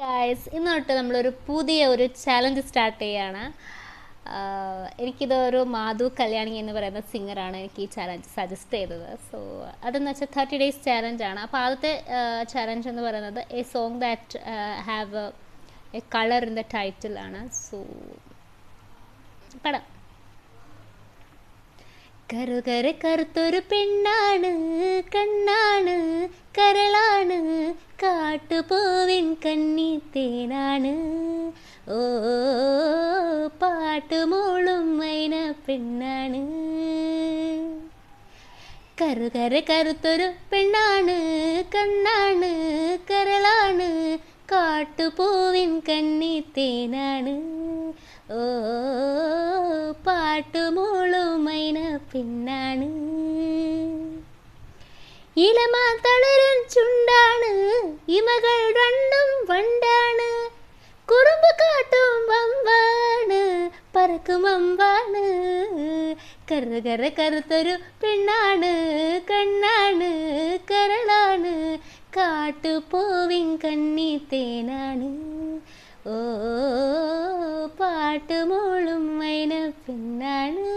Guys ഇന്ന് തൊട്ട് നമ്മളൊരു പുതിയ ചാലഞ്ച് സ്റ്റാർട്ട് ചെയ്യാണ്. എനിക്കിതൊരു മാധു കല്യാണി എന്ന് പറയുന്ന സിംഗറാണ് എനിക്ക് ഈ ചാലഞ്ച് സജസ്റ്റ് ചെയ്തത്. സോ അതെന്ന് വെച്ചാൽ 30 days ചാലഞ്ചാണ്. അപ്പോൾ ആദ്യത്തെ ചാലഞ്ച് എന്ന് പറയുന്നത് A song that have A colour in the title ആണ്. സോ പടം കറുകര കറുത്തൊരു പെണ്ണാണ്, കണ്ണാണ്, കരളാണ്, കാട്ടുപൂവിൻ കന്നിത്തേനാണ്, ഓ പാട്ടുമോളും മൈന പെണ്ണാണ്. കറുകര കറുത്തൊരു പെണ്ണാണ്, കണ്ണാണ്, കരളാണ്, കാട്ടുപൂവിൻ കന്നിത്തേനാണ്, ഓ പാട്ടുമോളും മൈന പെണ്ണാണ്. ഇളമാൻ തളരൻ ചുണ്ടാണ്, ഇമകൾ രണ്ടും വണ്ടാണ്, കുറുമ്പ് കാട്ടും വമ്പാണ്, പറക്കും അമ്പാണ്. കറുകര കറുത്തൊരു പെണ്ണാണ്, കണ്ണാണ്, കരളാണ്, കാട്ടുപൂവിൻ കന്നിത്തേനാണ്, ഓ പാട്ടുമോളും മൈന പെണ്ണാണ്.